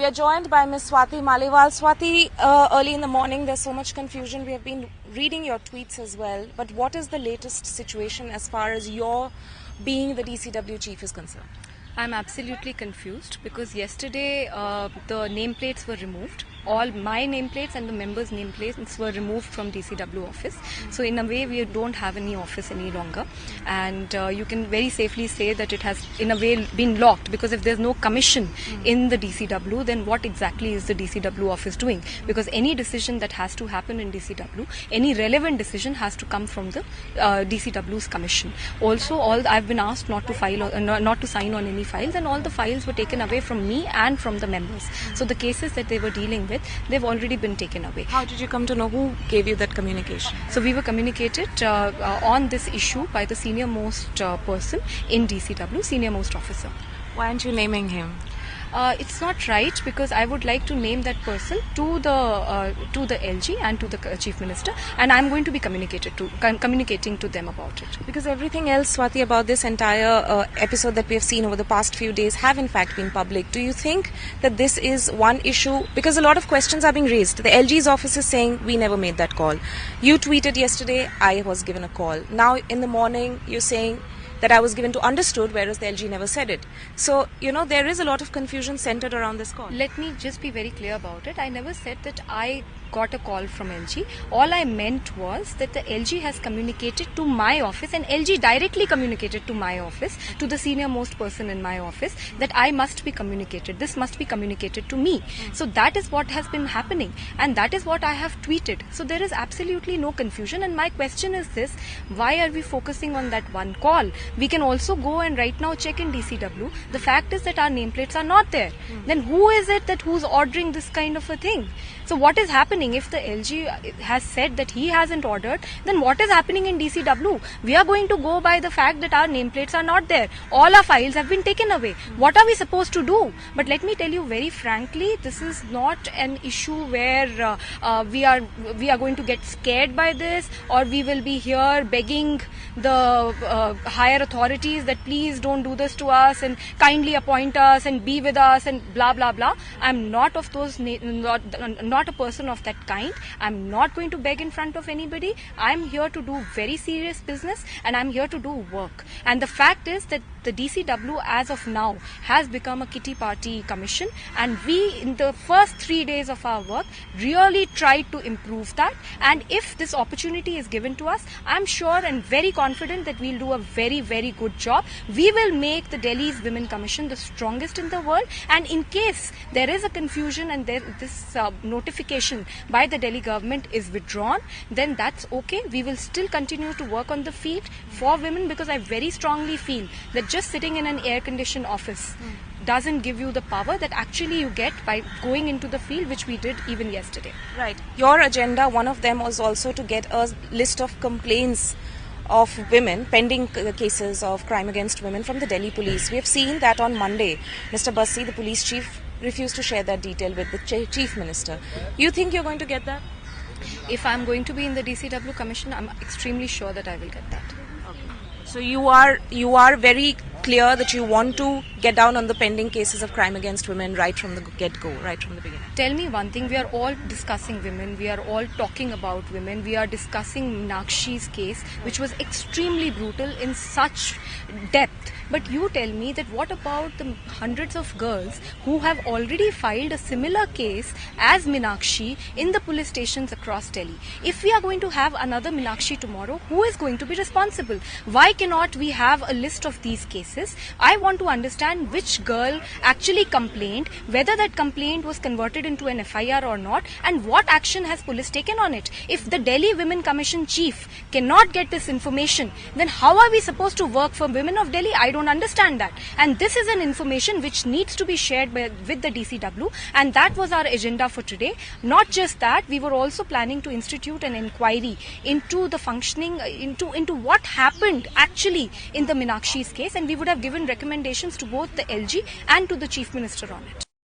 are joined by Ms. Swati Maliwal. Swati, early in the morning there's so much confusion. We have been reading your tweets as well. But what is the latest situation as far as your being the DCW chief is concerned? I'm absolutely confused because yesterday the nameplates were removed. All my nameplates and the members' nameplates were removed from DCW office. So in a way, we don't have any office any longer. And you can very safely say that it has in a way been locked, because if there's no commission in the DCW, then what exactly is the DCW office doing? Because any decision that has to happen in DCW, any relevant decision has to come from the DCW's commission. Also, I've been asked not to file, not to sign on any files, and all the files were taken away from me and from the members. So the cases that they were dealing with, they've already been taken away. How did you come to know? Who gave you that communication? So we were communicated on this issue by the senior most person in DCW, senior most officer. Why aren't you naming him? It's not right, because I would like to name that person to the LG and to the Chief Minister, and I'm going to be communicating to them about it. Because everything else, Swati, about this entire episode that we have seen over the past few days have in fact been public. Do you think that this is one issue? Because a lot of questions are being raised. The LG's office is saying we never made that call. You tweeted yesterday, I was given a call. Now in the morning you're saying that I was given to understood, whereas the LG never said it. So, there is a lot of confusion centered around this call. Let me just be very clear about it. I never said that I got a call from LG. All I meant was that the LG has communicated to my office, and LG directly communicated to my office, to the senior most person in my office, that I must be communicated. This must be communicated to me. So that is what has been happening, and that is what I have tweeted. So there is absolutely no confusion, and my question is this: why are we focusing on that one call? We can also go and right now check in DCW. The fact is that our nameplates are not there. Then who is it who's ordering this kind of a thing? So what is happening? If the LG has said that he hasn't ordered, then what is happening in DCW? We are going to go by the fact that our nameplates are not there. All our files have been taken away. What are we supposed to do? But let me tell you very frankly, this is not an issue where we are going to get scared by this, or we will be here begging the higher authorities that please don't do this to us and kindly appoint us and be with us and blah blah blah. I'm not of those, not a person of that kind. I'm not going to beg in front of anybody. I'm here to do very serious business, and I'm here to do work. And the fact is that the DCW as of now has become a kitty party commission, and we in the first 3 days of our work really tried to improve that. And if this opportunity is given to us, I'm sure and very confident that we'll do a very, very good job. We will make the Delhi's Women Commission the strongest in the world, and in case there is a confusion and this notification by the Delhi government is withdrawn, then that's okay. We will still continue to work on the field for women, because I very strongly feel that just sitting in an air-conditioned office doesn't give you the power that actually you get by going into the field, which we did even yesterday. Right. Your agenda, one of them was also to get a list of complaints of women, pending cases of crime against women from the Delhi police. We have seen that on Monday, Mr. Bassi, the police chief, refused to share that detail with the chief minister. You think you're going to get that? If I'm going to be in the DCW commission, I'm extremely sure that I will get that. So you are very clear that you want to get down on the pending cases of crime against women right from the get-go, right from the beginning. Tell me one thing, we are all discussing women, we are all talking about women, we are discussing Meenakshi's case, which was extremely brutal in such depth. But you tell me that what about the hundreds of girls who have already filed a similar case as Meenakshi in the police stations across Delhi? If we are going to have another Meenakshi tomorrow, who is going to be responsible? Why cannot we have a list of these cases? I want to understand which girl actually complained, whether that complaint was converted into an FIR or not, and what action has police taken on it. If the Delhi Women Commission chief cannot get this information, then how are we supposed to work for women of Delhi? I don't understand that. And this is an information which needs to be shared with the DCW, and that was our agenda for today. Not just that, we were also planning to institute an inquiry into the functioning, into what happened actually in the Meenakshi's case, and we would have given recommendations to both the LG and to the Chief Minister on it.